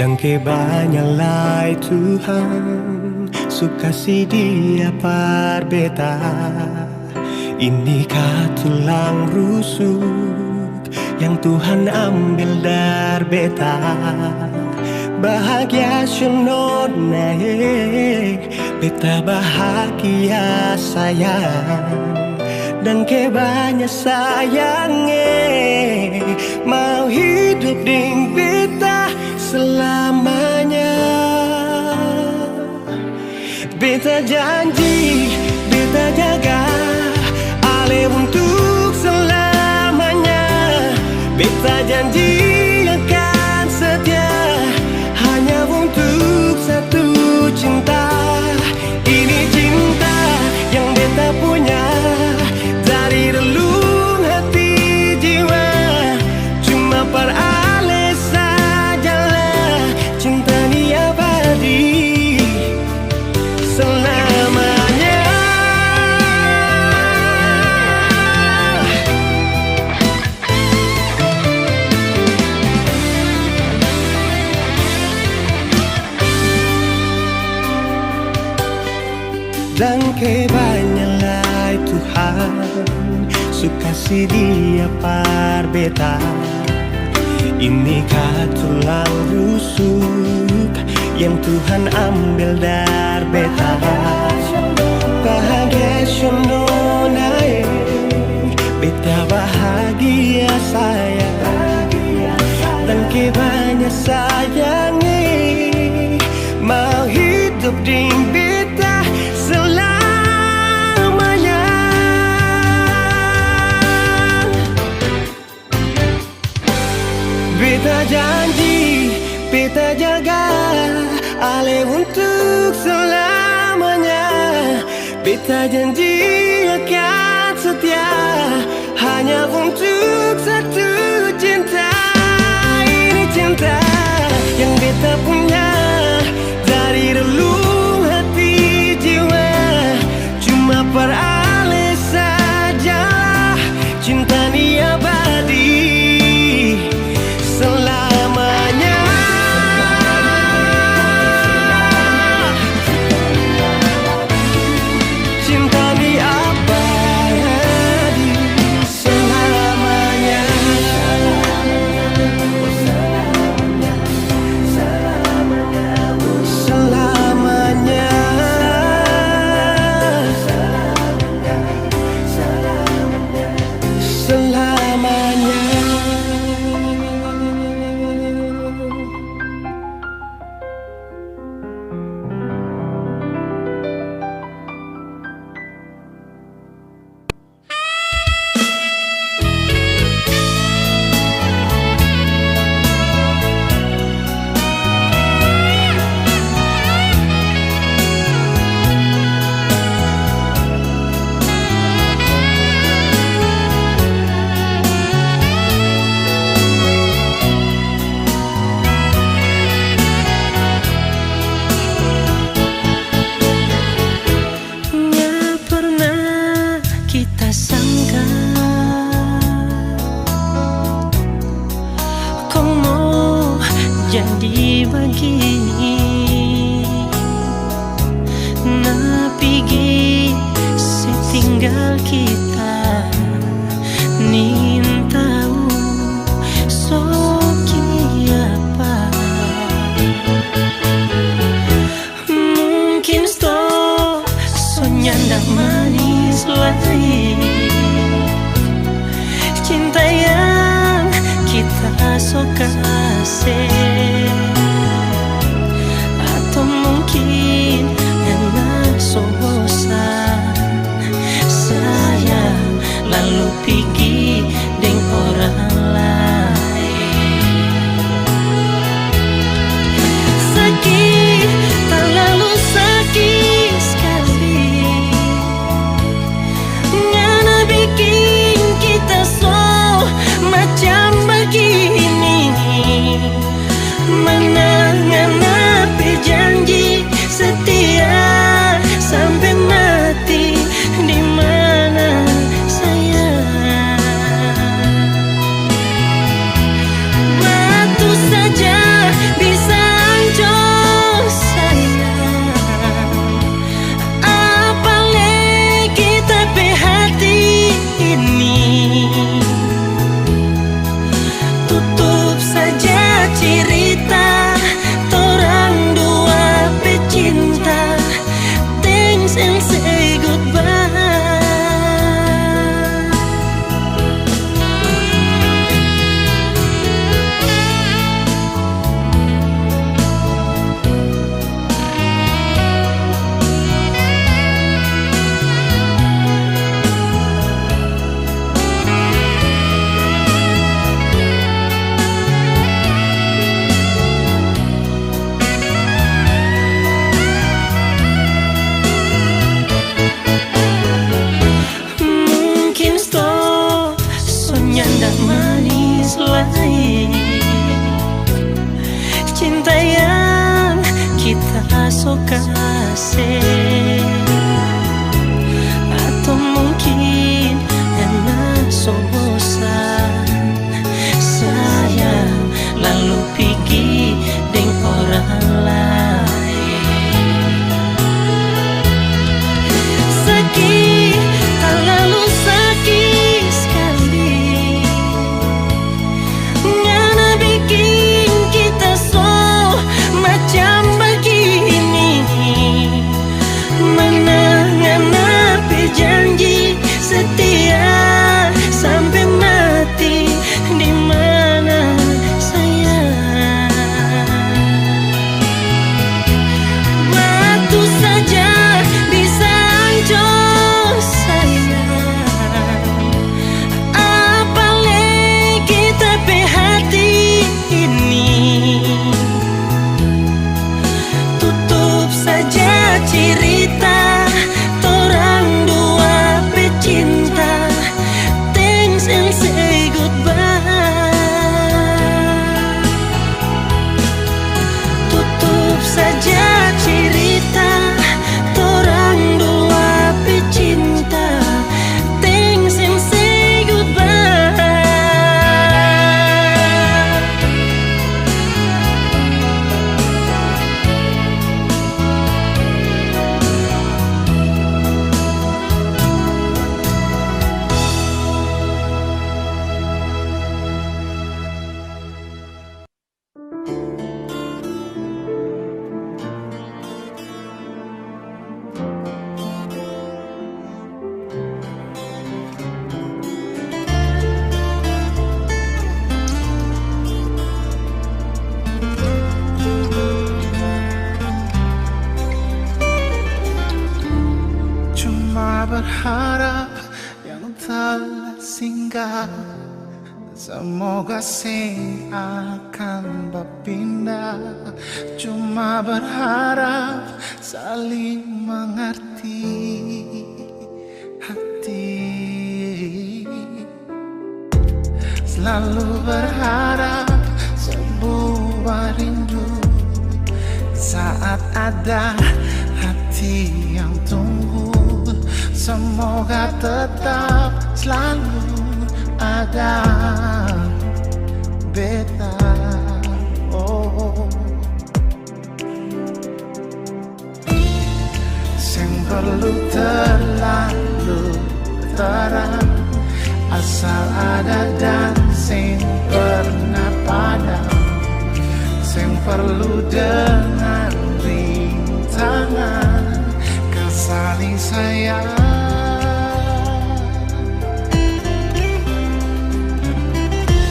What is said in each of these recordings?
Dan kebanyakan Tuhan suka si dia par beta. Inikah tulang rusuk yang Tuhan ambil dari beta. Bahagia naik, beta bahagia sayang. Dan kebanyakan sayangnya mau hidup ding beta selamanya. Beta janji, beta jaga ale untuk selamanya. Beta janji akan setia hanya untuk satu cinta. Ini cinta yang beta punya dari relung hati jiwa. Cuma per ale sajalah cinta ni abadi selamanya. Dan kebanyakan Tuhan suka si dia par beta. Inikah tulang rusuk yang Tuhan ambil dari beta. Bahagia naik, beta bahagia sayang. Dan kebanyakan sayangnya mau hidup di beta selamanya. Beta janji, beta jaga ale untuk selamanya. Beta janji akan setia hanya untuk satu cinta. Ini cinta yang beta punya dari relung hati jiwa. Cuma per ale saja cinta ni abadi selamanya. Cinta ni abadi selamanya. Selamanya. Selamanya. Jadi begini, nah pergi setinggal kita, nin tahu soki apa. Mungkin nyanda manis lagi cinta yang kita suka kasih. Atau mungkin enak so bosan saya lalu pergi dengan orang lain. Sakit, terlalu sakit sekali, ngana bikin kita so macam begini. nyanda manis lain. Cinta yang kita so kasih, atau mungkin enak so bosan. Saya lalu pergi dengan orang lain. Sakit, terlalu sakit sekali. Ngana bikin kita so macam begini. Mana ngana berjanji setia sampai mati. Di mana sayang? Waktu saja bisa hancur sayang. Apalagi tapi hati ini. Tutup saja cerita torang dua pecinta. Thanks and say goodbye. Tutup saja cerita torang dua pecinta. Thanks and say goodbye. Cuma berharap yang telah singgah, semoga sing akan berpindah. Cuma berharap saling mengerti hati. Selalu berharap sebuah rindu saat ada hati yang tunggu. Semoga tetap selalu ada beta. Oh, sing perlu terlalu terang, asal ada dan sing pernah padam. Sing perlu dengan rintangan saling sayang.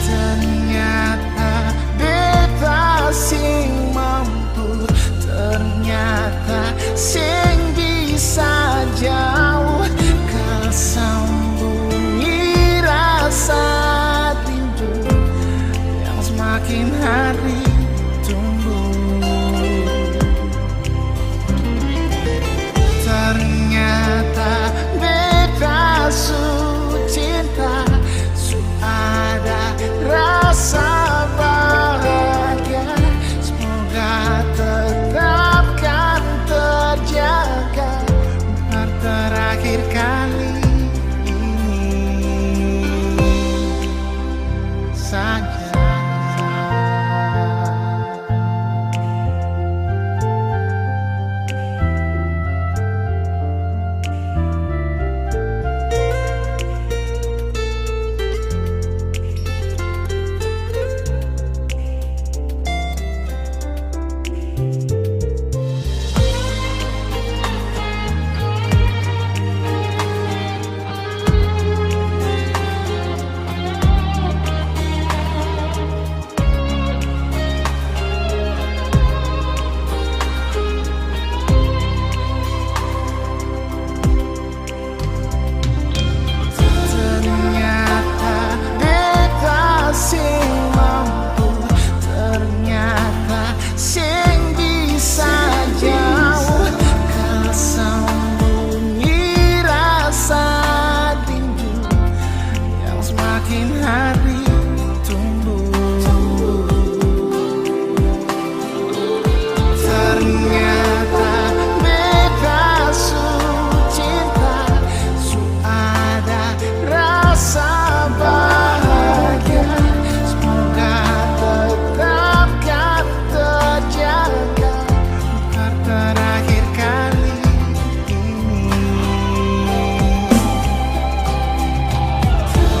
Ternyata beta sing mampu, ternyata sing bisa jauh kesambungi rasa rindu yang semakin hari tumbuh. Ternyata beta su cinta, su ada rasa bahagia. Semoga tetap kan terjaga untuk terakhir kali ini saja. semakin hari tumbuh. Ternyata beda su cinta, su ada rasa bahagia. Semoga tetap kan terjaga untuk terakhir kali ini.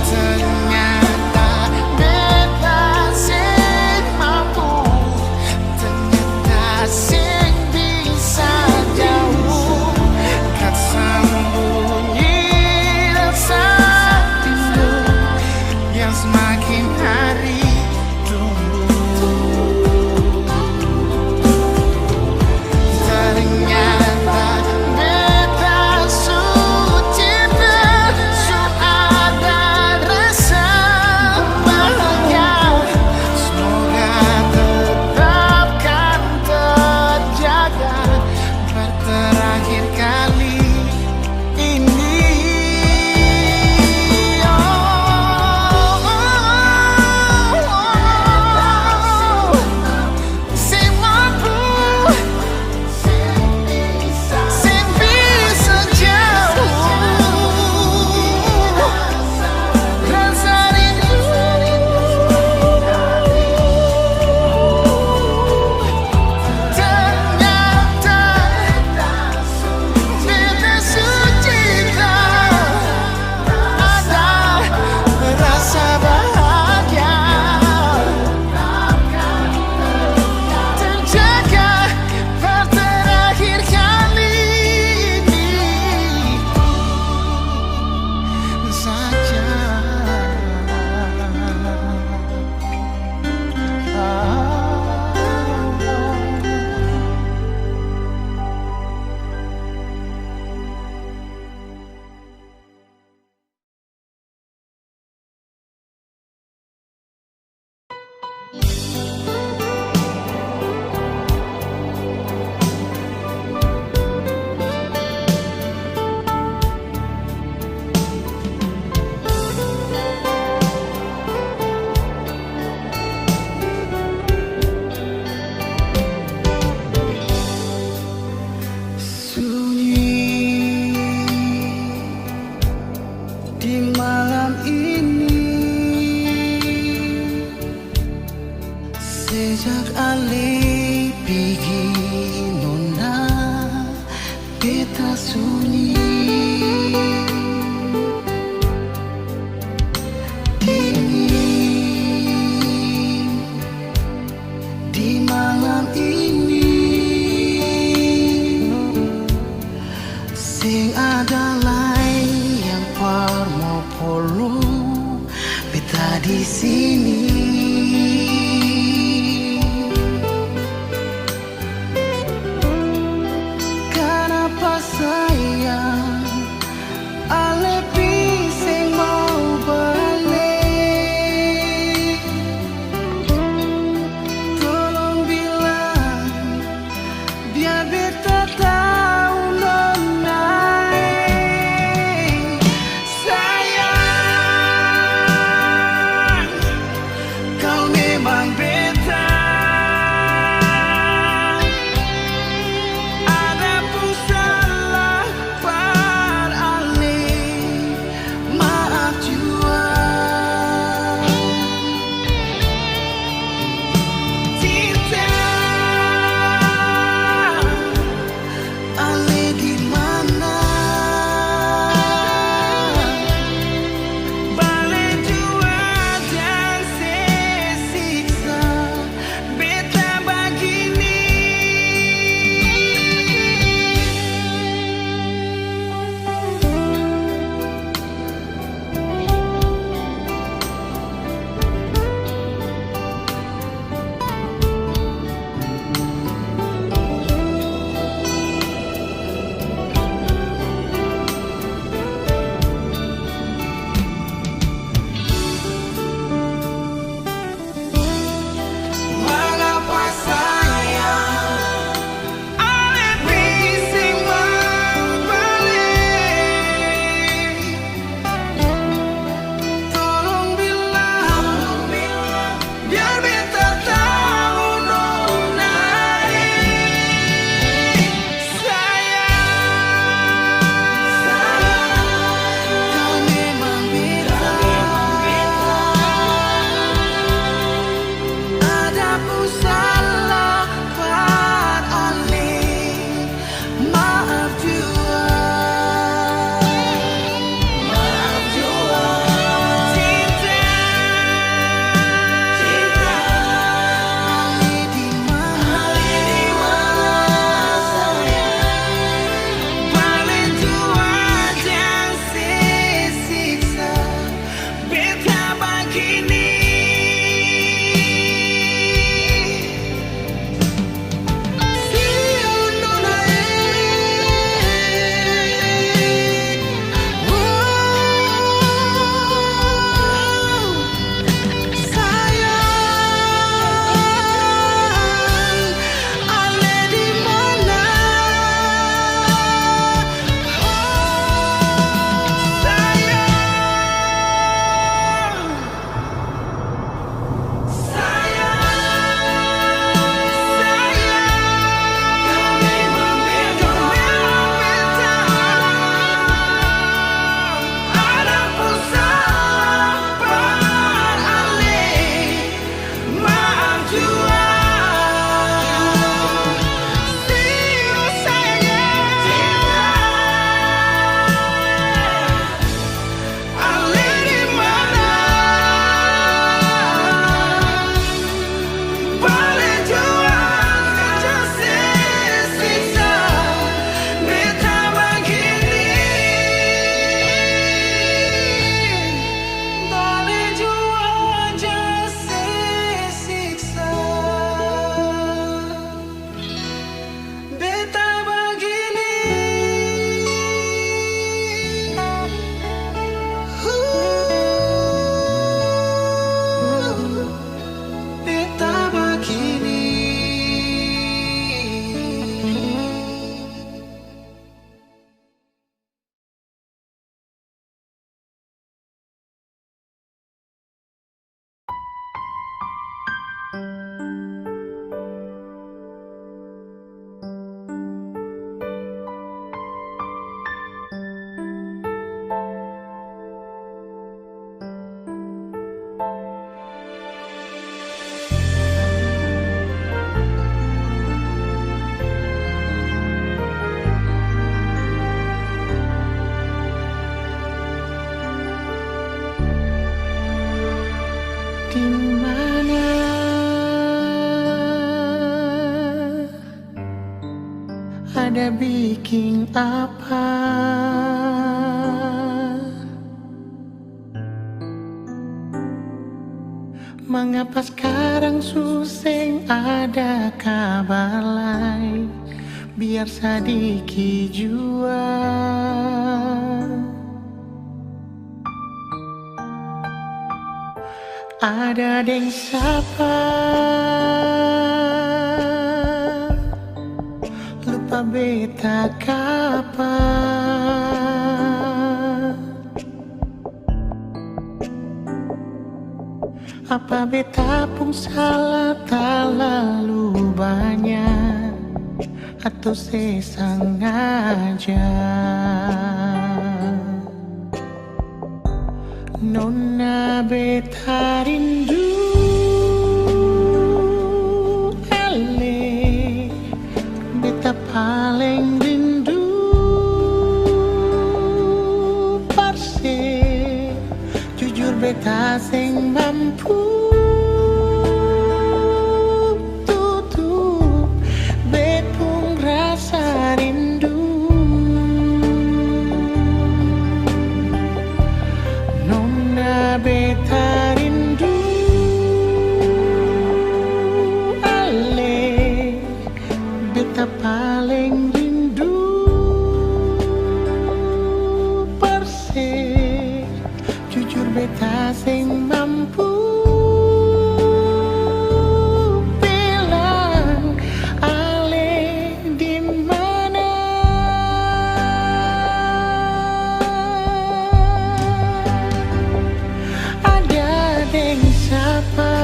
Ternyata beda sing mampu, ternyata sing bisa jauh. Kan sembunyi rasa rindu yang semakin hari tumbuh. Ternyata beda su cinta, su ada rasa bahagia. Semoga tetap kan terjaga untuk terakhir kali ini. Sing mampu, sing bisa jauh rasa rindu. Ternyata beda su cinta, ada rasa bahagia. Terjaga per terakhir kali ini saja. Sunyi di malam ini, sejak alih pergi nona beta sunyi. Dingin di malam ini, sing ada lain yang parmo polo beta di sini. Kenapa sayang alepi sing mau balik? Tolong bilang biar beta tahu nona. Sayang, di mana ada bikin apa? Mengapa sekarang suseng ada kabar lain? Biar sedikit jua ada deng sapa lupa beta kapa. Apa beta pun salah terlalu banyak atau sesengaja? Nona beta rindu ale, beta paling rindu parse. Jujur beta sing mampu tutup betung rasa rindu. Nona beta rindu ale, beta paling rindu perse. Jujur beta sing mampu bilang ale di mana. Ada deng sapa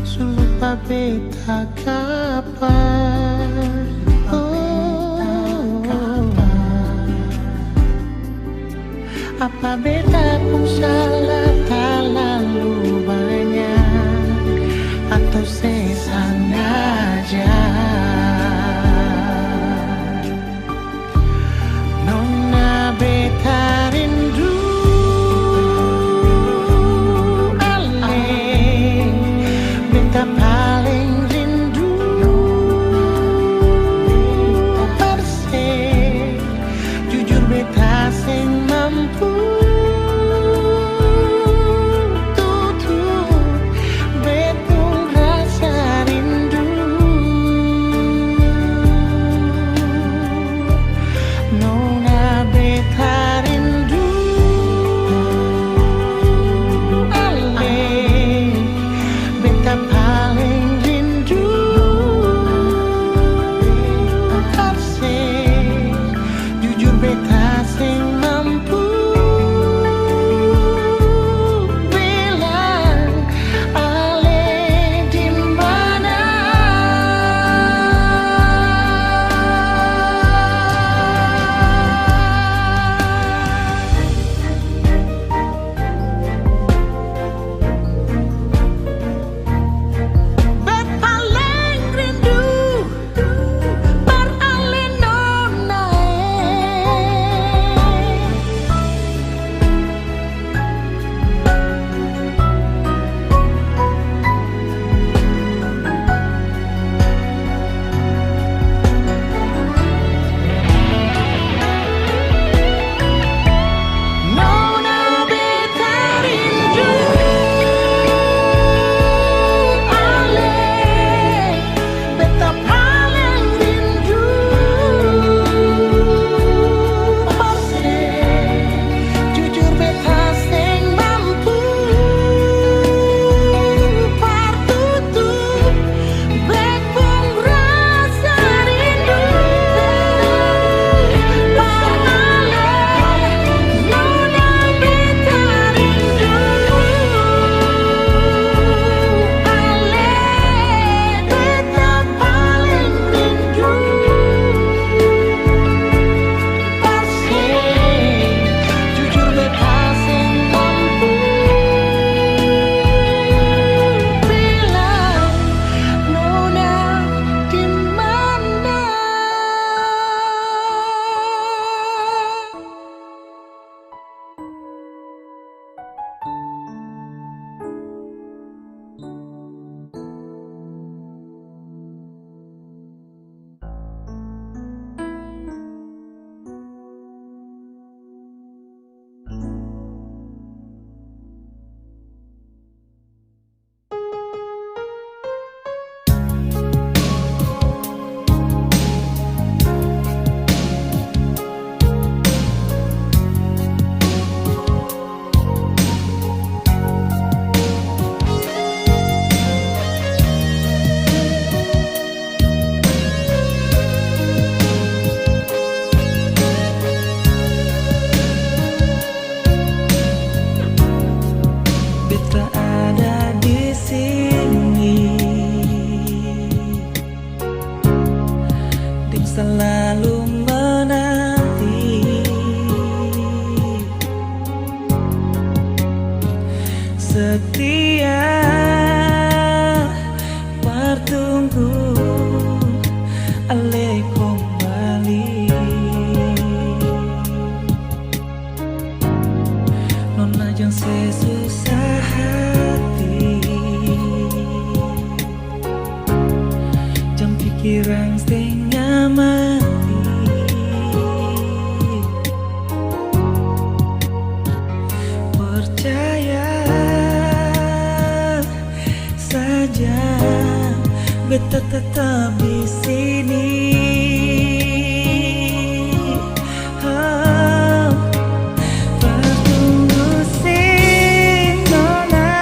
sulupa beta kapan. Apa beta pun salah terlalu banyak atau sesengaja? Nona beta rindu ale, beta paling rindu perse. Jujur beta sing mampu tutup betung rasa setia bertunggu ale kembali. Nona jang sesusah hati, jam pikiran setengah mati. Percaya saja, beta tetap di sini. Oh, bertunggu sing nona,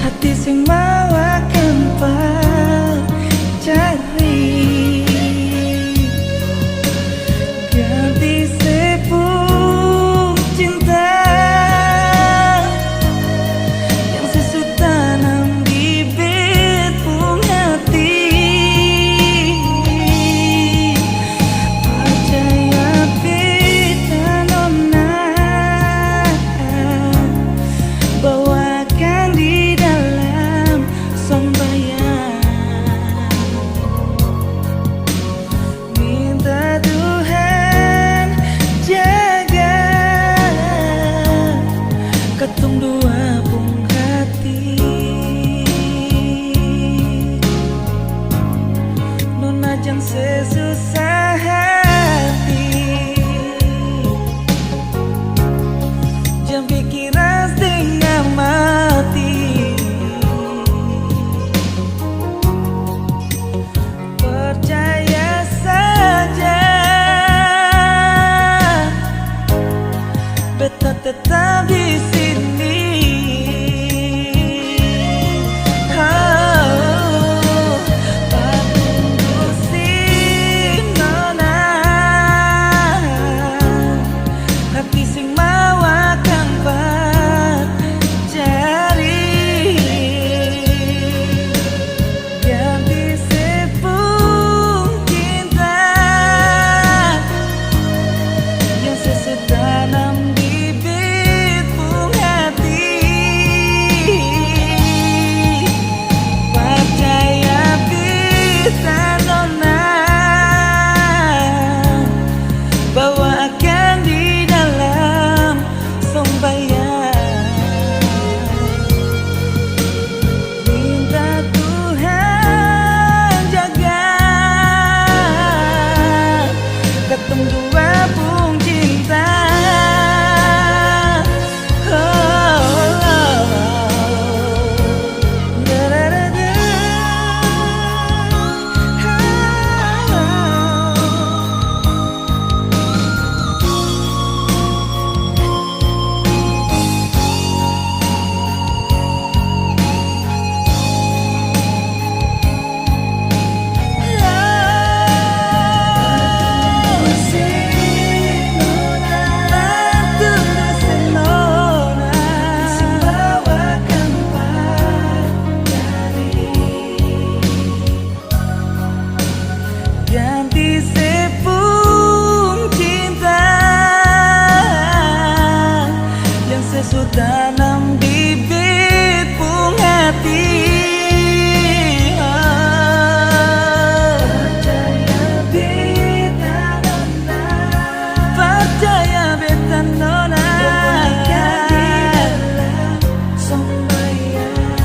hati sing mau akan cari ganti sepung cinta yang sesu tanam bibit pung hati. Percaya beta nona bawakan di dalam sembahyang. Minta Tuhan jaga ketung dua pung hati. Nona jang sesusah hati, jam pikiran setengah mati. Percaya saja, beta tetap di sini. Oh, bertunggu sing nona, hati sing mau akan cari ganti sepung cinta yang sesetanam bibit pung hati. Percaya bisa nona bawa akan di dalam sembahyang. Minta Tuhan jaga ketung dua pung cinta. Oh, oh, oh. Da-da-da-da. Ganti sepung cinta yang sesu tanam bibit pung hati. Percaya beta nona, percaya beta nona di dalam sembahyang.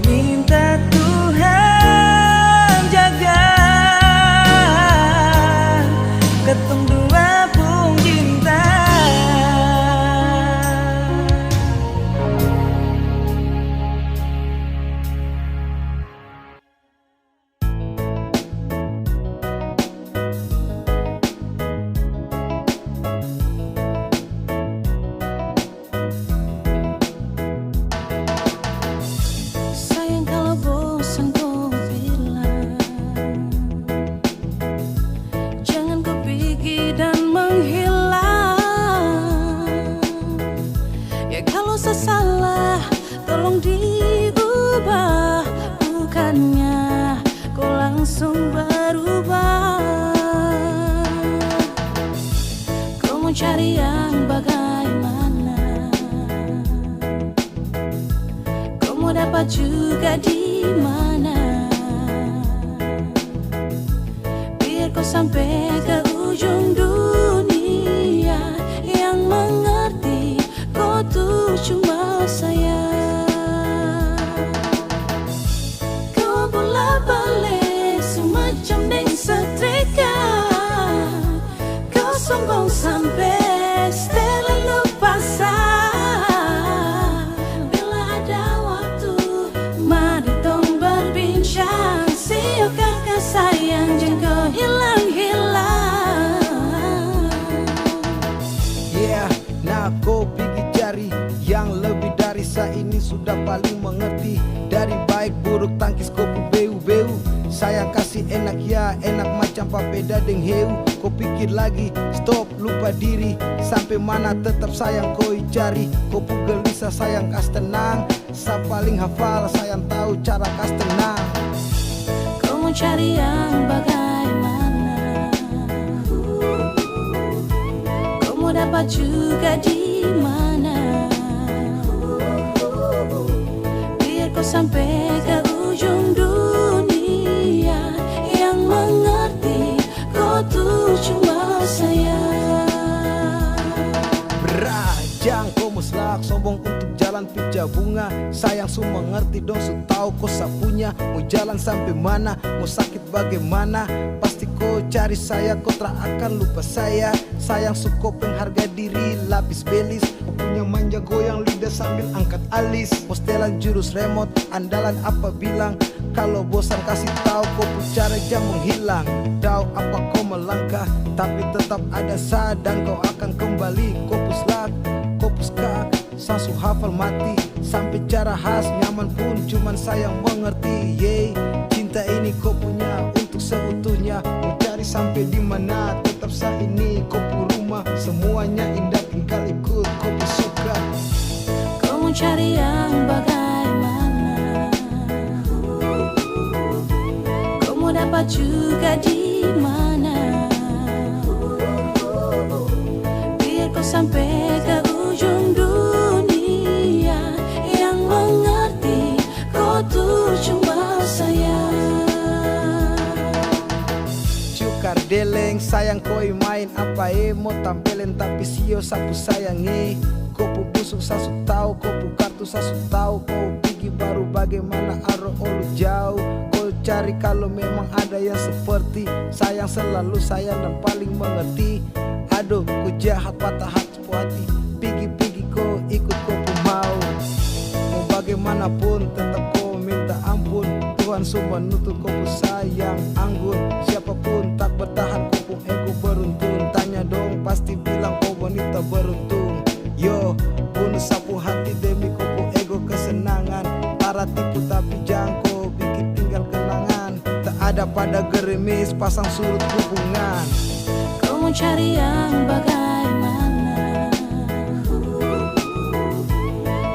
Minta Tuhan jaga ketung dua pung cinta. cari yang bagaimana, kau mau dapat juga di mana. Biar kau sampai ke ujung dunia, yang mengerti kau tuh cuma saya. Kau bola balik semacam deng setrika, kau sombong sampai setelah lupa sah. Bila ada waktu, mari dong berbincang. Siok kakak sayang, jangan kau hilang-hilang. Yeah, nah kau pergi cari yang lebih dari saya ini sudah paling mengerti. Dari baik buruk tangkis kau beu-beu, sayang kasih enak ya enak macam papeda deng heu. Kau pikir lagi, stop lupa diri, sampai mana tetap sayang kau cari. Kau gelisah sayang kas tenang, saya paling hafal sayang tahu cara kas tenang. Kau mau cari yang bagaimana, kau mau dapat juga di mana. Biar kau sampai ke ujung dunia, yang mengerti kau tuh cuma saya. Berajang kau muslak sombong untuk jalan pica bunga. Sayang su mengerti dong su tahu kau sapunya. Mau jalan sampai mana, mau sakit bagaimana, pasti kau cari saya, kau tak akan lupa saya. Sayang su kau pengharga diri lapis belis, kau punya manja goyang lidah sambil angkat alis. Mau setelan jurus remote andalan apa bilang, kalau bosan kasih tahu kau cara jam menghilang. Tahu apa kau melangkah, tapi tetap ada saya dan kau akan kembali. Kau puslak, kau puska, sasu hafal mati, sampai cara khas nyaman pun cuman sayang mengerti. Yeay, cinta ini kau punya untuk seutuhnya. Mau cari sampai di mana, tetap saya ini kau pu rumah. Semuanya indah tinggal ikut kau pu suka. Kau mau cari yang bagaimana, kau mau dapat juga di mana. Biar kau sampai ke ujung dunia, yang mengerti kau tuh cuma saya. Cukar deleng sayang koi main apa mau tampilin tapi sio sapu sayangi. Kau pu busuk sasu tahu, kau pu kartu sasu tahu. Kau pergi baru bagaimana aro olu jauh. Kau cari kalau memang ada yang seperti sayang selalu sayang dan paling mengerti. Aduh ku jahat patah hati hati, pergi-pergi kau ikut kau pu mau. Mau bagaimanapun tetap kau minta ampun. Tuhan semua nutup kau pu sayang anggun. Siapapun tak bertahan kau pu ego beruntun. Tanya dong pasti bilang kau wanita beruntung. Yo, bunuh sapu hati demi kau pu ego kesenangan. Para tipu tapi jangan kau bikin tinggal kenangan. Tak ada pada gerimis pasang surut hubungan. Kau mau cari yang bagaimana,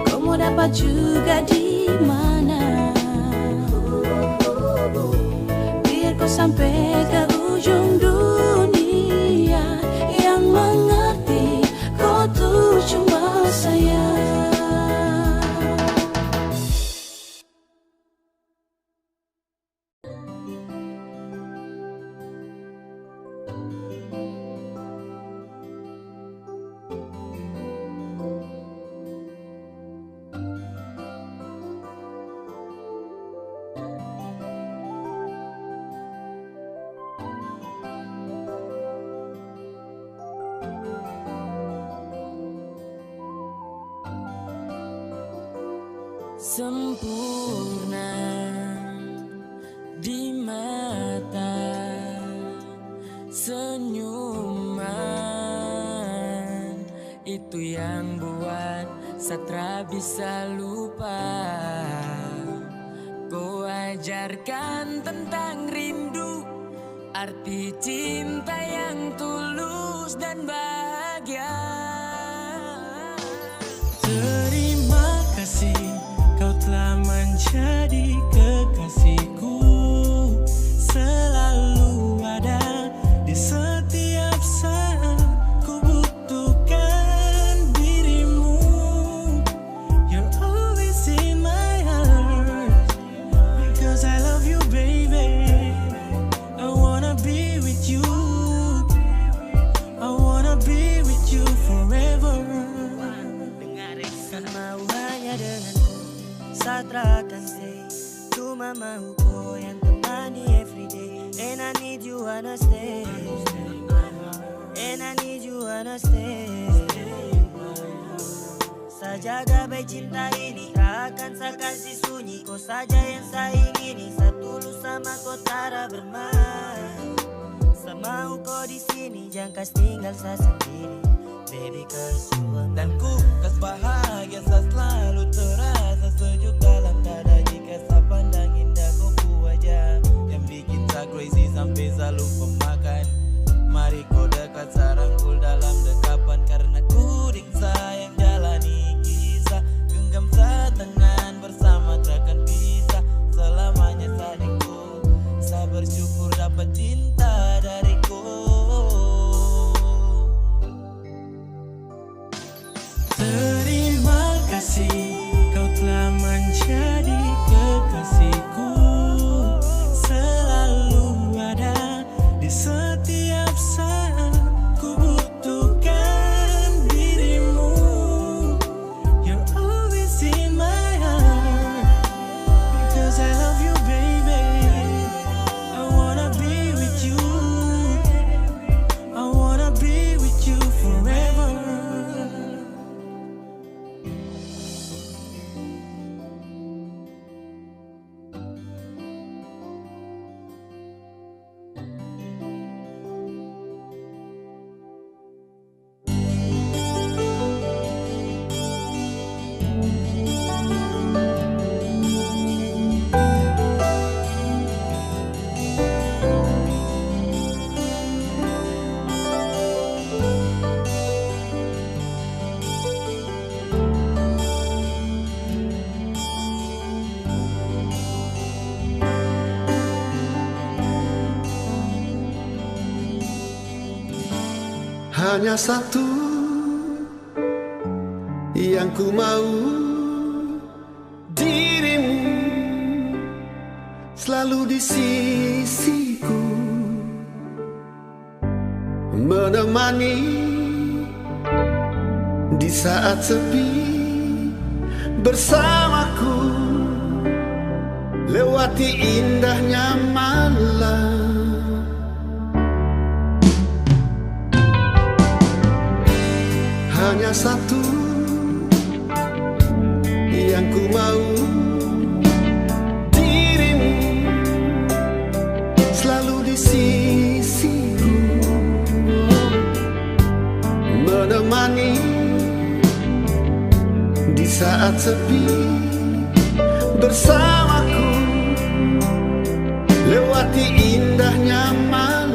kau mau dapat juga di mana. Biar kau sampai ke ujung dunia, yang mengerti kau tuh cuma saya. Sempurna di mata, senyuman itu yang buat Satra bisa lupa. Kau ajarkan tentang rindu, arti cinta yang tulus dan bahagia. Terima kasih kau telah menjadi kekasihku, selalu ada di setiap saat ku butuh. kontrakan stay. Cuma mau kau yang temani everyday. And I need you wanna stay. And I need you wanna stay. Saya jaga baik cinta ini, tak akan saya kasih sunyi. Kau saja yang saya ingini, saya tulus sama kau tara bermain. Saya mau kau di sini, jangan kas tinggal saya sendiri. Baby kas suami. Dan ku kas bahagia, saya selalu terasa sejuk dalam dada. Jika saya pandang indah kau wajah yang bikin saya crazy sampai saya lupa makan. Mari kau dekat, saya rangkul dalam dekapan. Karena ku ring sayang jalani kisah. Genggam setangan bersama takkan pisah. Selamanya sadingku, saya bersyukur dapat cinta dariku. Terima kasih, kau telah menjadi kekasihku. Selalu ada di setiap saat ku butuhkan dirimu. You're always in my heart, because I love you baby. I wanna be with you, I wanna be with you forever. Hanya satu yang ku mau, dirimu selalu di sisiku, menemani di saat sepi, bersamaku lewati indahnya malam. Hanya satu yang ku mau, dirimu selalu di sisiku, menemani di saat sepi, bersamaku lewati indahnya malam.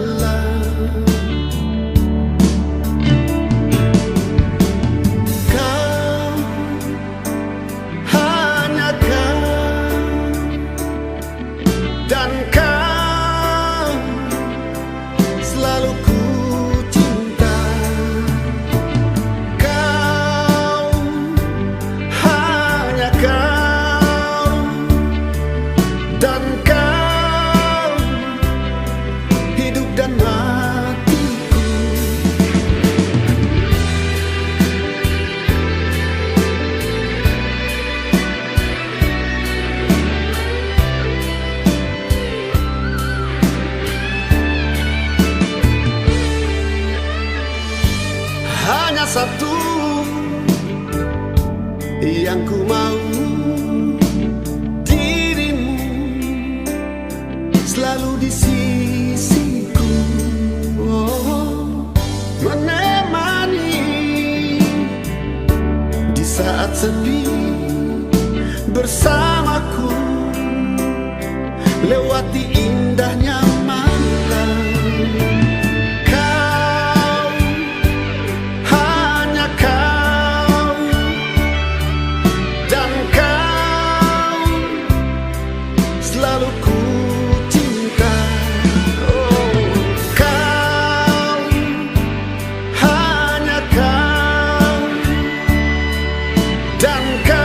Dan kau selalu ku cinta. Kau, hanya kau. Dan kau, hidup dan matiku. Hanya satu yang ku mau, dirimu selalu di sisiku, menemani di saat sepi, bersamaku lewati indahnya malam. Selalu ku cinta. Kau, hanya kau. Dan kau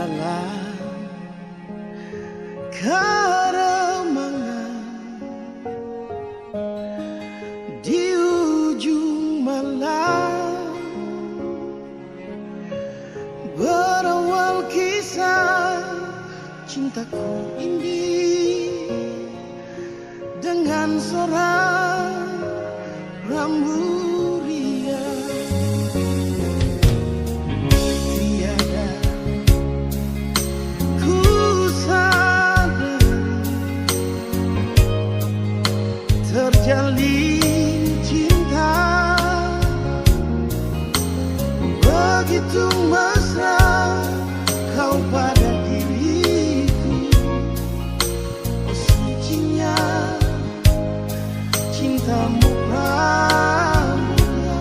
dalam keremangan di ujung malam, berawal kisah cintaku ini dengan seorang rambu riang. Tiada ku sadar terjalin cinta begitu mesra kau pada diriku. Oh, sucinya cintamu pramulia.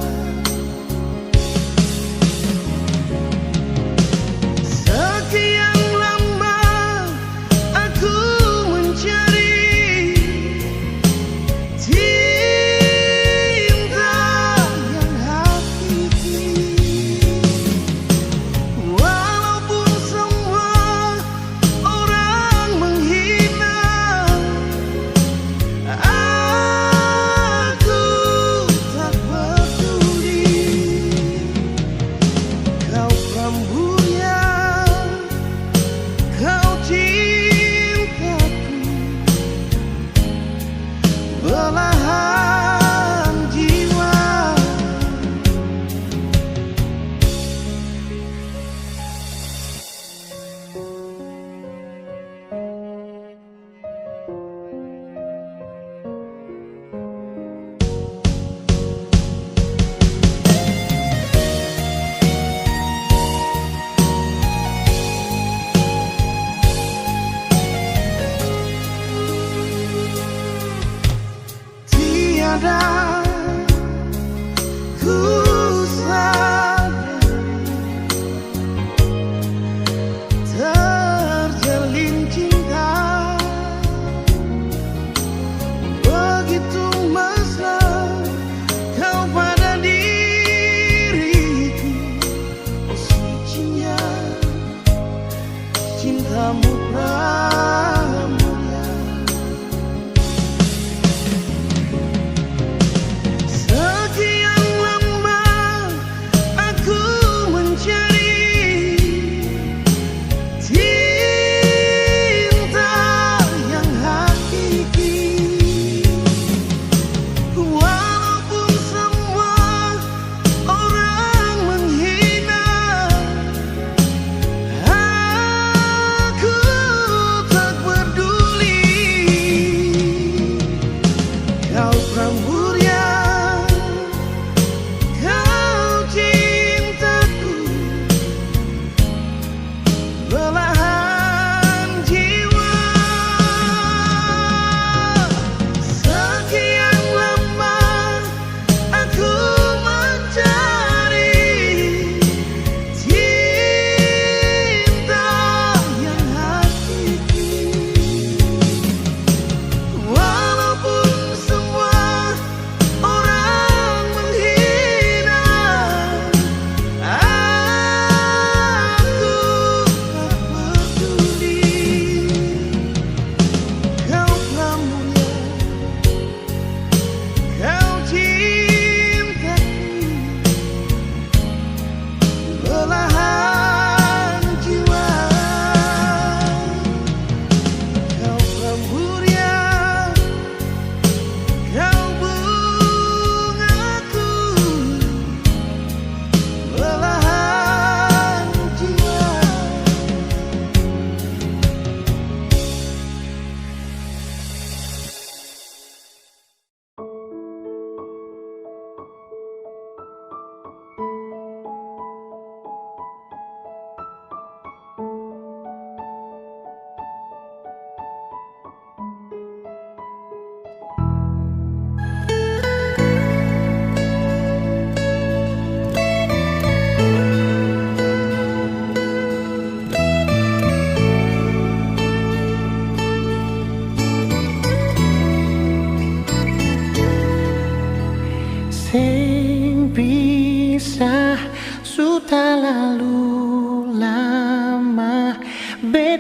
Sekian lama aku mencari cinta yang hakiki, walaupun semua orang menghina. Aku tak peduli. Kau prambuyan, kau cintaku, belahan jiwa. Tiada ku sadar terjalin cinta begitu mesra kau pada diriku. Oh, sucinya cintamu pramulia. Sekian lama aku mencari cinta yang hakiki, walaupun semua orang menghina. Aku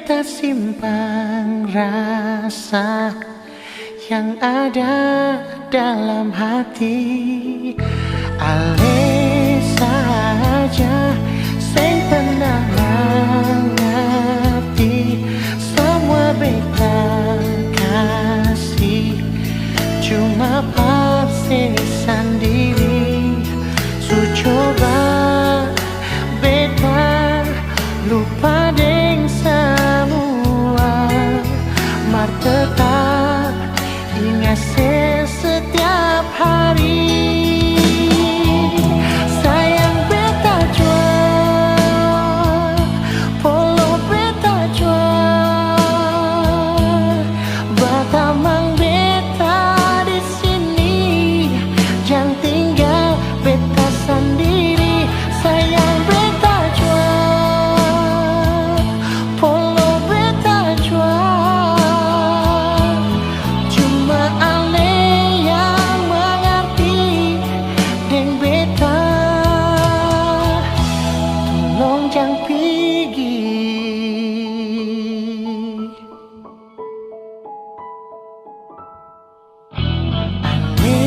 beta simpan rasa yang ada dalam hati. Ale saja sing pernah mengerti semua beta kasih, cuma pasti sendiri. Su coba beta lupa deng semua, mar tetap ingat setiap hari. Sayang beta jual, polo beta jual, batamang beta di sini, jangan tinggal beta sendiri. Sayang beta jual, polo beta jual, cuma ale yang mengerti deng beta. Tolong jangan pergi. Ale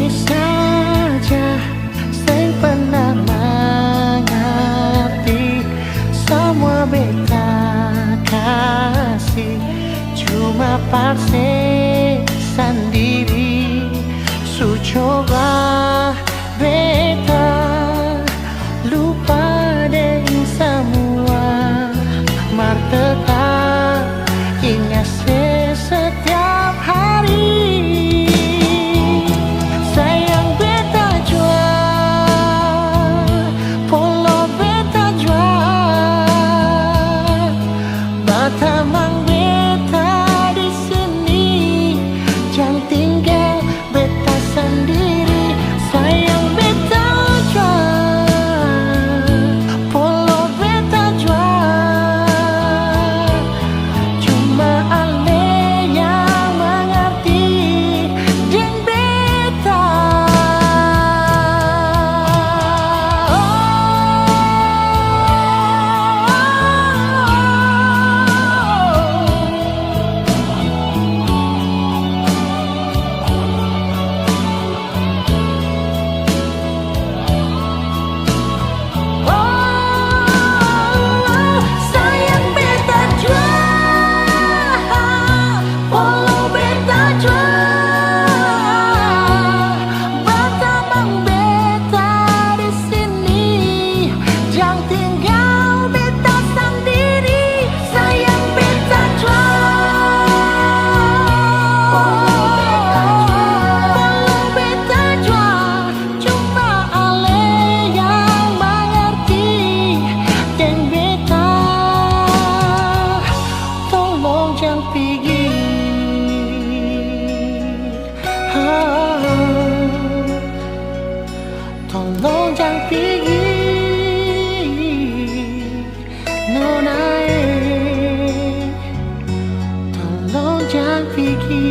saja sing pernah mengerti semua beta kasih, cuma parse sendiri. Su coba beta lupa deng semua, mar tetap ingat setiap hari. Sayang beta jual, polo beta jual, batamang beta di sini, jangan tinggal beta sendiri. Sayang beta jual, polo beta jual, cuma ale yang mengerti deng beta. Sayang beta jual, polo beta jual, batamang beta di sini, jangan tinggal beta sendiri. Sayang beta jual, polo beta jual, cuma ale yang mengerti deng beta. Tolong jangan pergi. Tolong jangan pergi, nona. Tolong jangan pergi.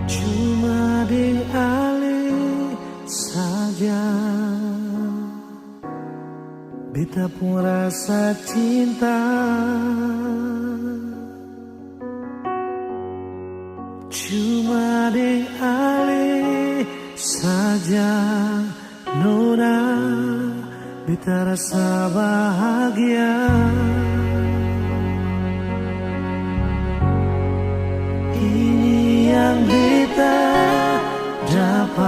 Cuma deng ale saja beta pun rasa cinta, cuma deng ale saja nona beta rasa bahagia. Ini yang beta dapat,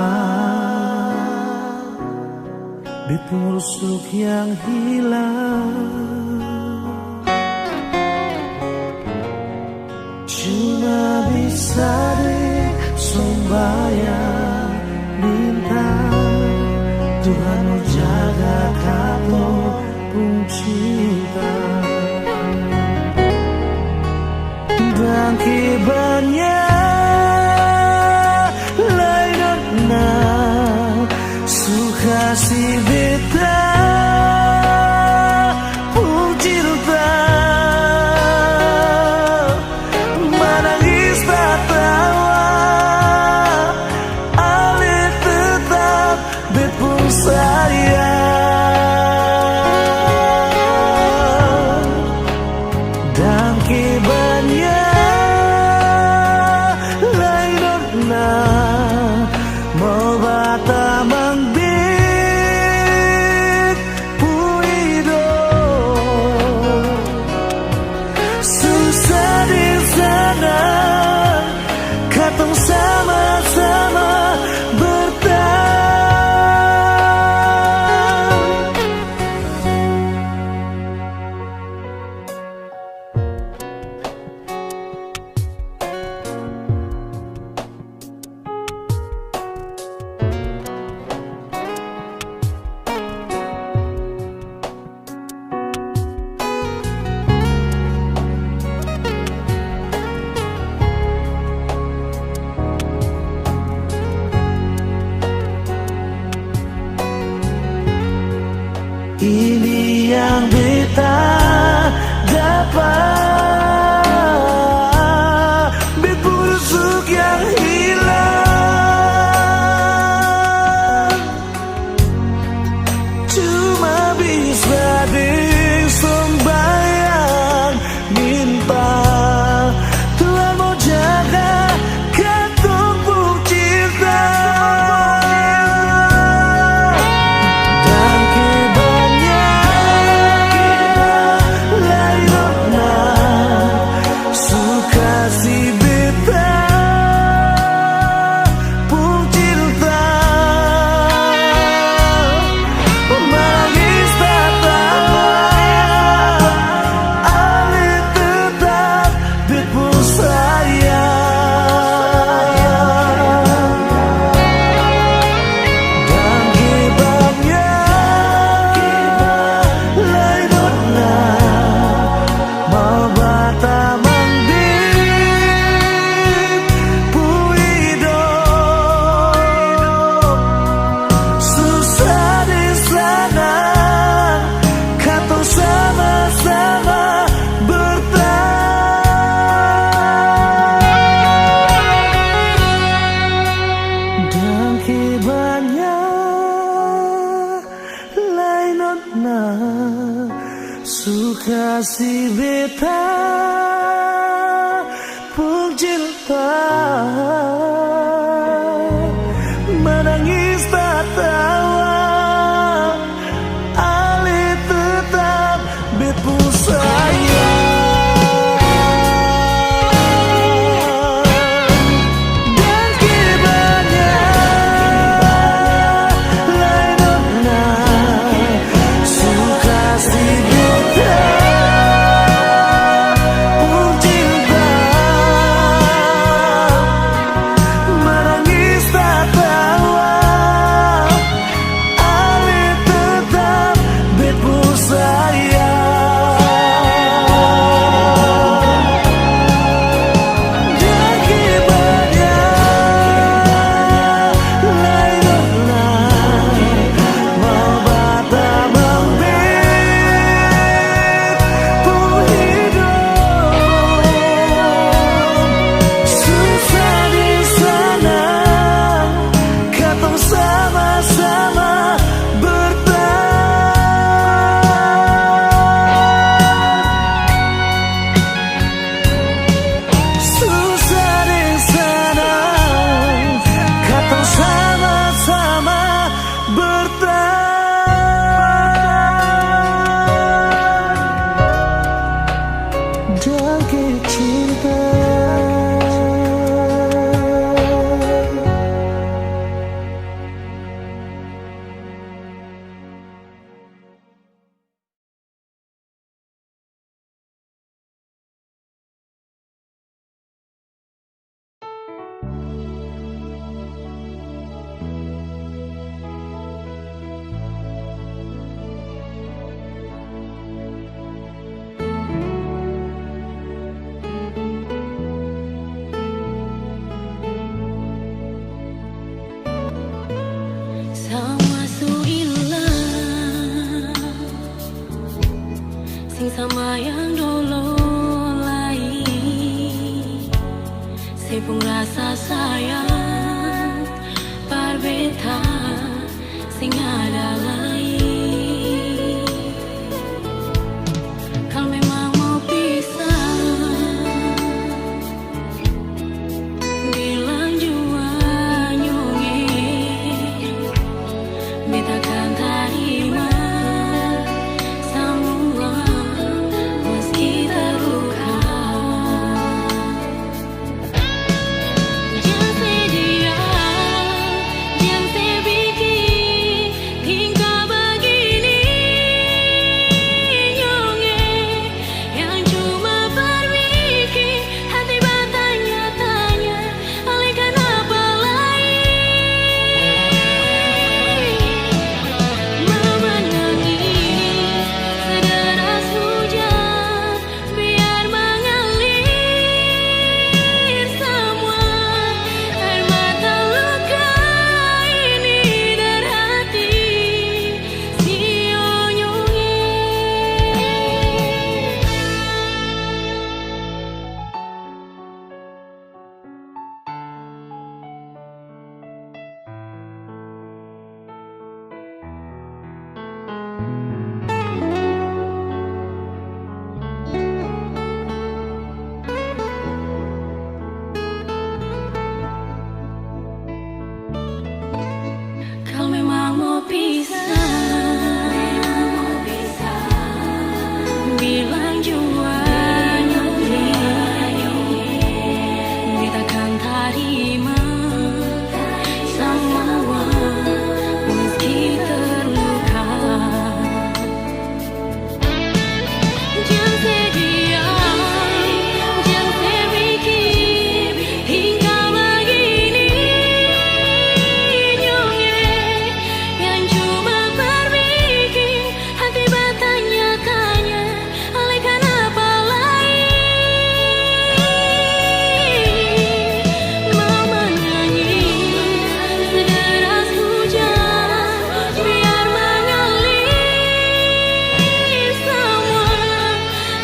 beta rusuk yang hilang, cuma bisa deh sembahyang minta Tuhan jaga kamu pun cinta dan kibarnya lain na suka si beta pun cinta menangis tak tawa ale tetap bepun sayang dan kibarnya lain na mau bata mandik puido susah di sana katong sama-sama bertahan. Ini yang beta dapat, busuk yang hilang cuma bisa disembayang minta Tuhan mau jaga katong pun cinta dan suka si beta pun cinta menangis tak tawa ale tetap bepun sayang dan kibarnya lain mau bata sama-sama bertahan dan kibarnya lain na suka si beta pun cinta menangis tak tawa ale tetap bepun sayang dan kibarnya lain na suka si beta pun cinta menangis tak tawa ale tetap bepun sayang dan kibarnya lain na mau bata mambit pun hidup susah di sana katong sama-sama bertahan susah di sana katong sama-sama bertahan dan cinta. Sama suilah sing sama yang dulu lain sepung rasa sayang berbeda sing ada lain. Kalau memang mau pisah bilang jua nyonge betakan terima semua meski terluka. Jangan sedia, jangan sebikin tingkah begini nyonge yang cuma berbikin hati bertanya-tanya oleh kenapa lain. Mama nangis sederas hujan biar mengalir semua air mata luka ini dari hati si onyonge. Kalau memang mau pisah bilang jua nyonge kita kan terima semua meski terluka. Jangan sedia, jangan sebikin hingga begini nyonge yang cuma berbikin hati bertanya-tanya oleh kenapa lain. Mama nangis sederas hujan biar mengalir semua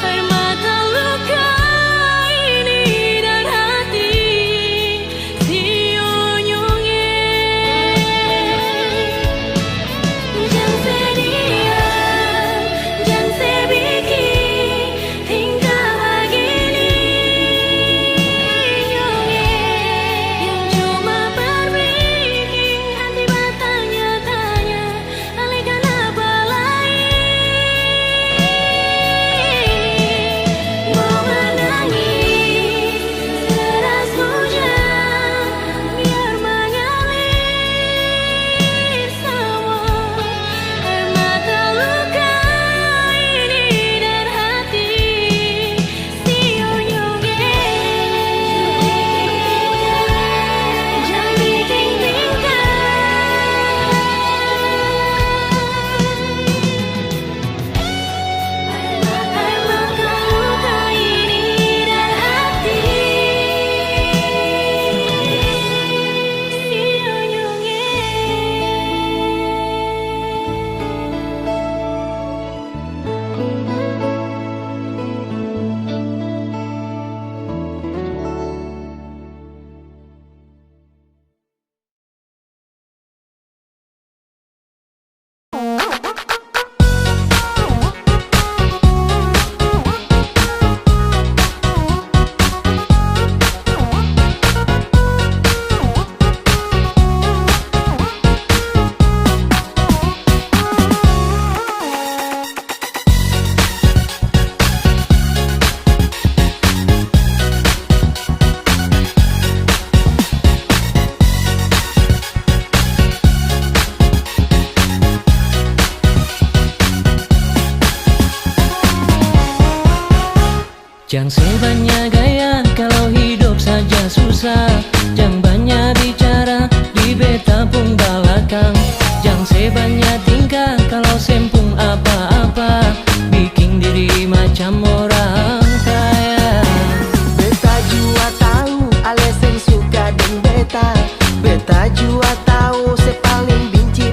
air mata luka ini dari hati si onyonge. Jangan sedia, jangan sebikin tingkah begini nyonge yang cuma berbikin hati bertanya-tanya oleh kenapa lain. Mama nangis sederas hujan biar mengalir semua air mata luka ini dari hati si onyonge. Jangan bikin tingkah air mata luka ini dari hati si onyonge. Jangan sebanyak gaya kalau hidup saja susah. Jangan banyak bicara di beta pun belakang. Jangan sebanyak tingkah kalau sempung apa-apa bikin diri macam orang kaya. Beta jua tahu alasan suka dan beta. Beta jua tahu sepaling benci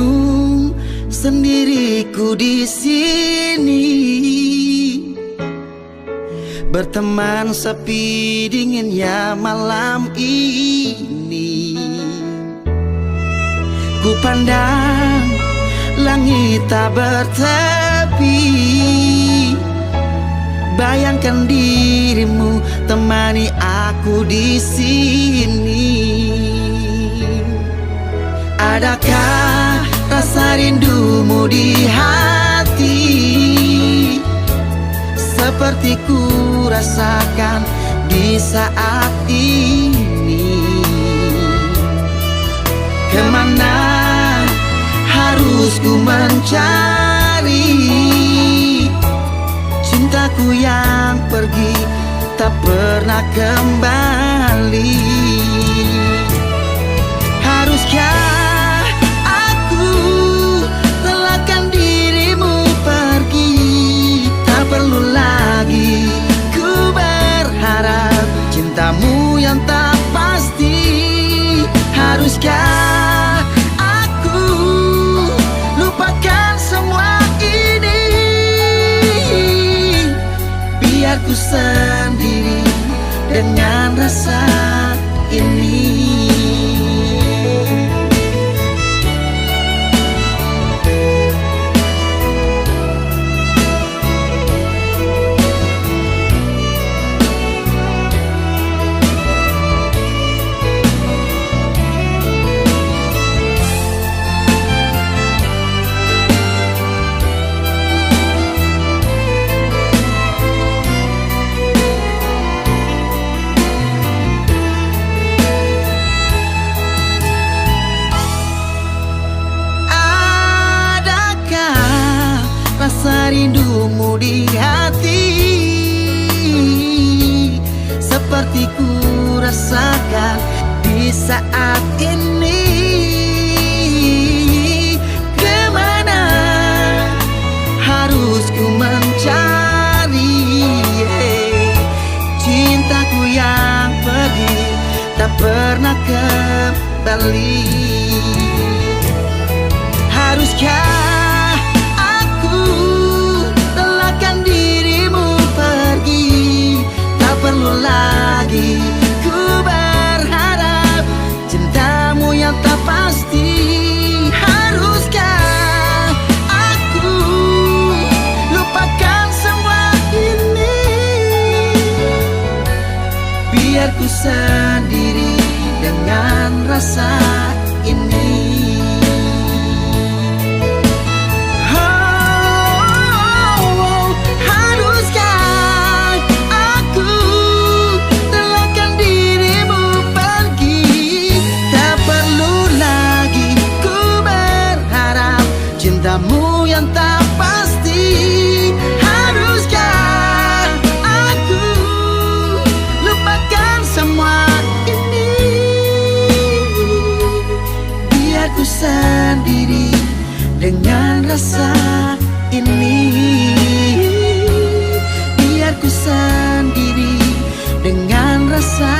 dirimu, sendiriku di sini, berteman sepi dinginnya malam ini. Ku pandang langit tak bertepi, bayangkan dirimu temani aku di sini. Adakah rasa rindumu di hati, seperti ku rasakan di saat ini? Kemana harus ku mencari cintaku yang pergi tak pernah kembali? Haruskah aku relakan dirimu pergi? Tak perlu lagi ku berharap cintamu yang tak pasti. Haruskah aku lupakan semua ini, biar ku sendiri dengan rasa ini. Rasa rindumu di hati, seperti ku rasakan di saat ini. Kemana harus ku mencari cintaku yang pergi tak pernah kembali? Haruskah perlu lagi ku berharap cintamu yang tak pasti? Haruskah aku lupakan semua ini, biar ku sendiri dengan rasa ini? Cintamu yang tak pasti. Haruskah aku lupakan semua ini, biar ku sendiri dengan rasa ini, biar ku sendiri dengan rasa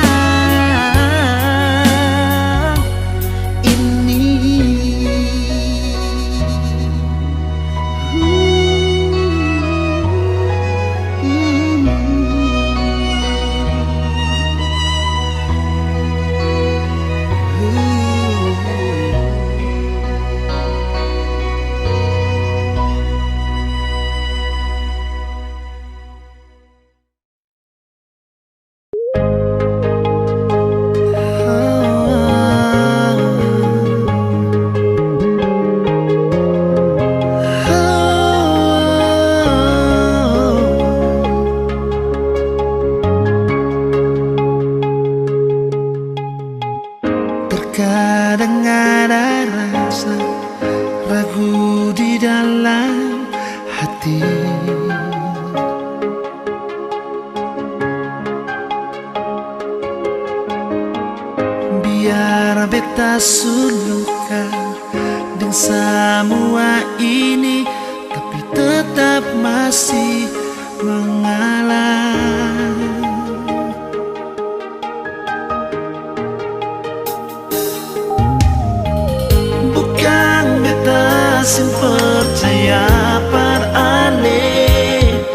beta suka dengan semua ini, tapi tetap masih mengalah. Bukan beta sing percaya aneh,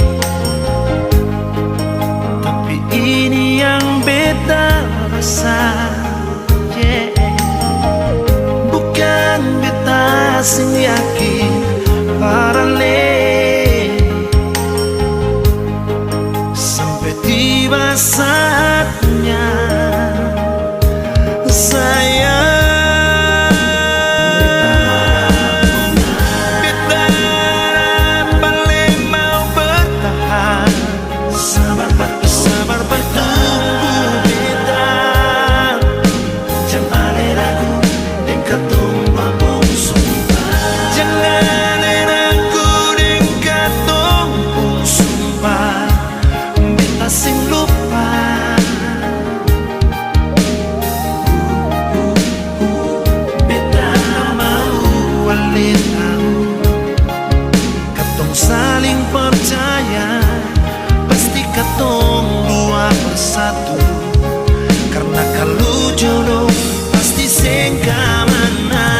tapi ini yang beda rasa. Bukan beta sing yakin parane, sampai tiba saatnya sayang. Saling percaya, pasti katong dua bersatu. Karena kalau jodoh pasti sing kamana.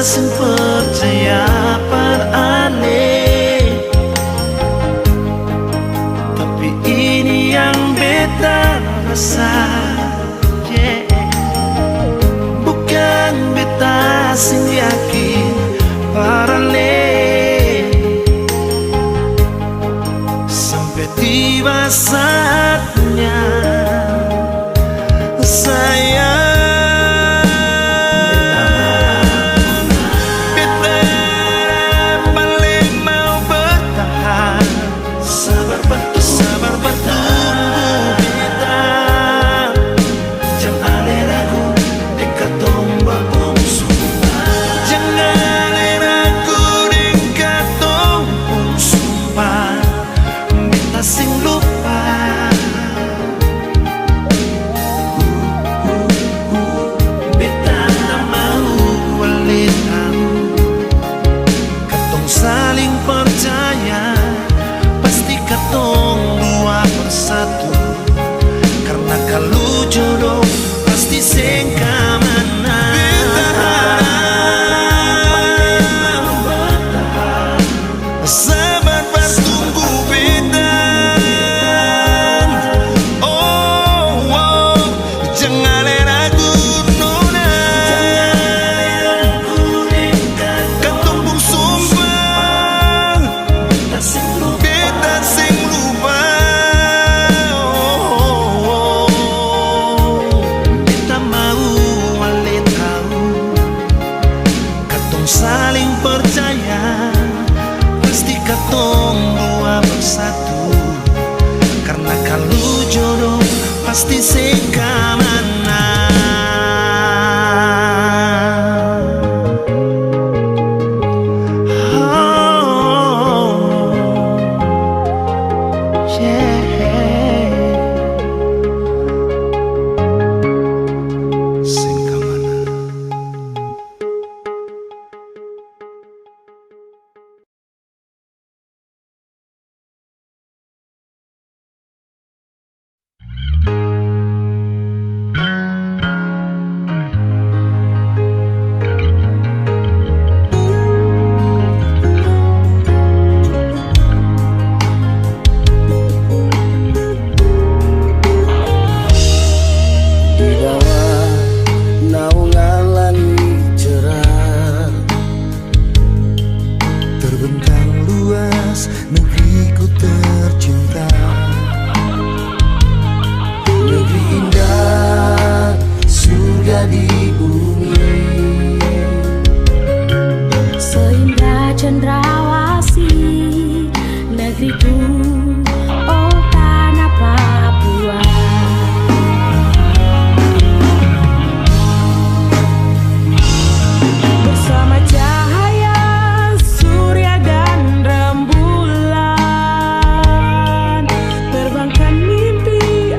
Sing percaya aneh, tapi ini yang beta rasa. Bukan beta sing yakin parane, sampai tiba saatnya sayang. Saling percaya, pasti katong dua bersatu. Karena kalau jodoh pasti sing kamana. Sabar bertunggu beda. Oh, oh, jangan ragu nona. Katong pun sumpah beta sing lupa. Beta mau wale tahu, katong saling percaya, pasti katong dua bersatu. Karena kalau jodoh pasti sing kamana. Terbangkan mimpi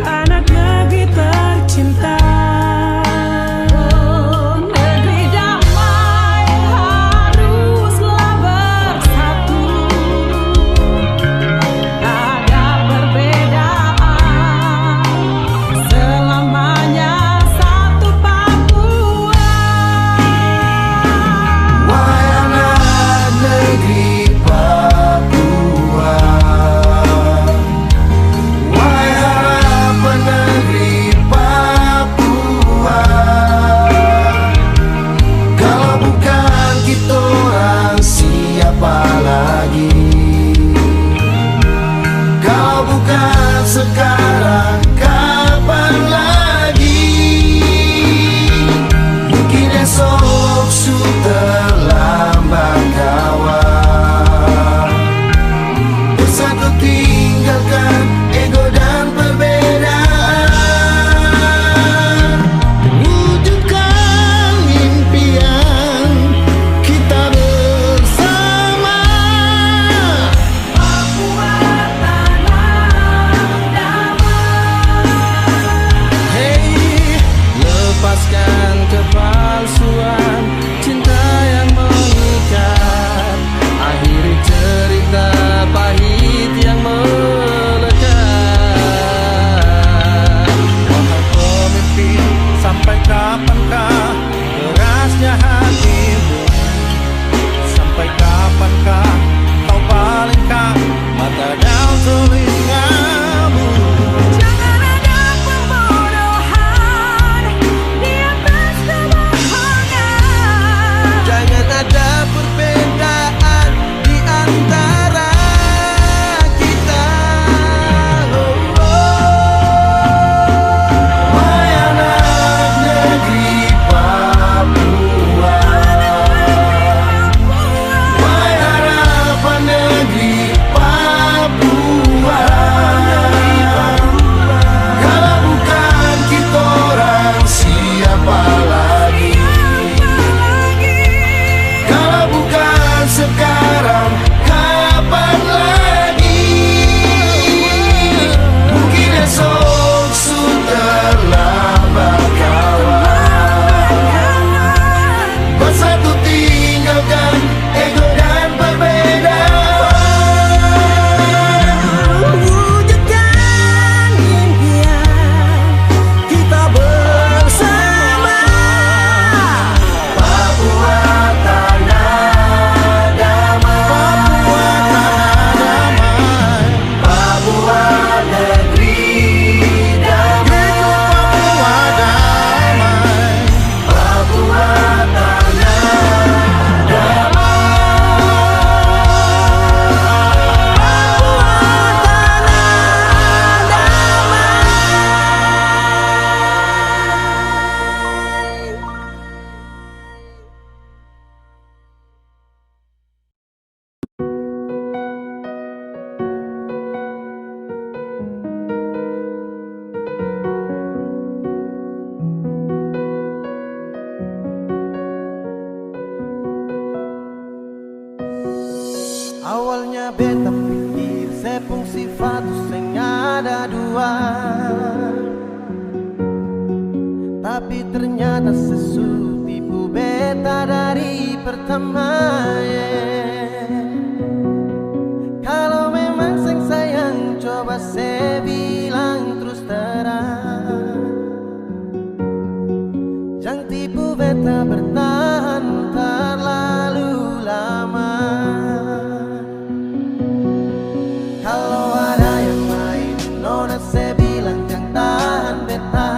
ternyata sesu tipu beta dari pertama. Kalau memang sayang coba saya bilang terus terang, jangan tipu beta bertahan terlalu lama. Kalau ada yang lain nona saya bilang jangan tahan beta,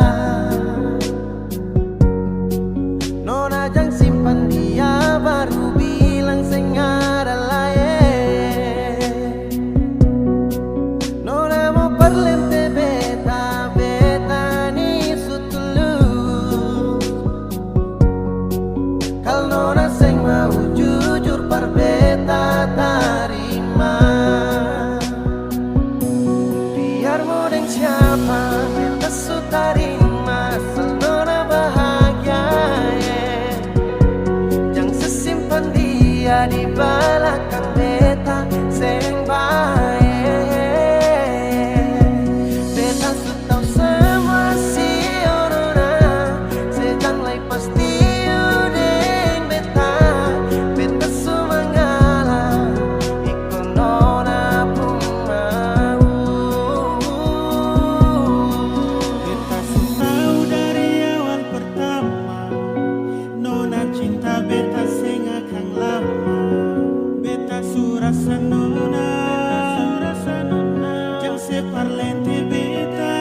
nona jangan simpan dia baru bilang saya nggak ada lain. Nona mau perlente beta, beta ni sutulus. Kalau nona saya mau jujur par beta tarima. Biar mau dengan siapa beta sutarima, asal nona bahagia. Jangan sesimpan dia di belakang beta seng baik. Beta su tahu semua si nona, sedang lai pasti udeng beta. Beta su mengalah ikut nona pun mau. Beta su tahu dari awal pertama, nona cinta beta seng akan lama. Beta su rasa nona, jangan separlente beta.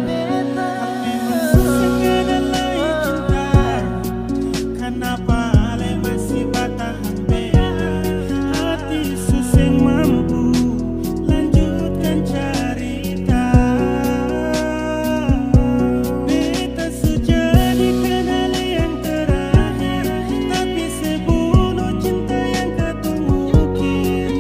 Memang susah kedalai cinta, kenapa ale masih bertahan beta? Hati susah mampu lanjutkan cerita. Beta su jadi kenali yang terakhir, tapi sebunuh cinta yang ketumukir.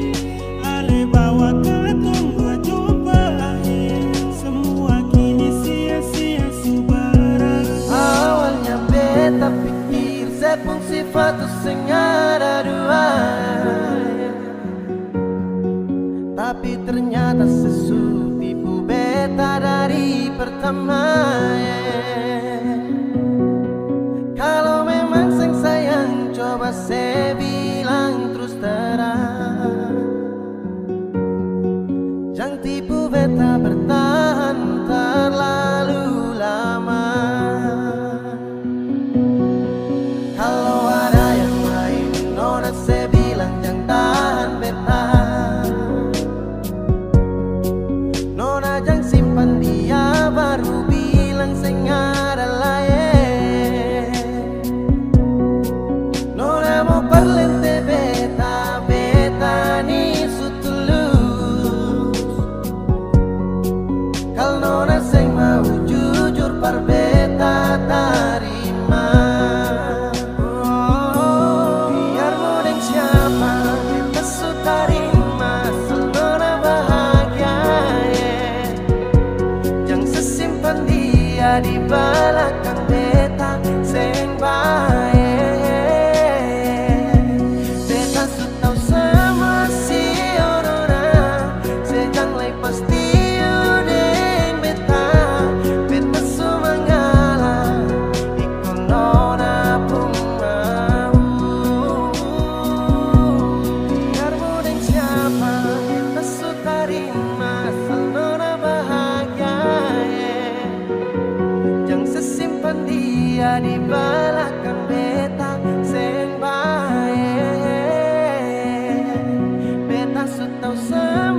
Ale bawa ketunggu jumpa akhir, semua kini sia-sia su berakhir. Awalnya beta pikir saya pun sifat tu seng ada dua, tapi ternyata sesu tipu beta dari pertama. Kalau memang sayang coba saya bilang terus terang, jangan tipu beta bertahan terlalu lama. Kalau ada yang lain nona saya bilang jangan tahan beta, nona jangan simpan dia baru bilang saya nggak ada lain. Nona mau perlente beta, beta ni sutulus. Kalau nona saya mau jujur par beta tarima. Biar mau dengan siapa beta su tarima, asal nona bahagia. Jangan sesimpan dia di belakang beta seng baik. Beta su tahu semua si nona, sedang lai pasti udeng beta. Beta su mengalah ikut nona pun mau. Biar mau dengan siapa beta su tarima, asal nona bahagia. Jangan sesimpan dia di belakang beta seng baik. Beta su tahu semua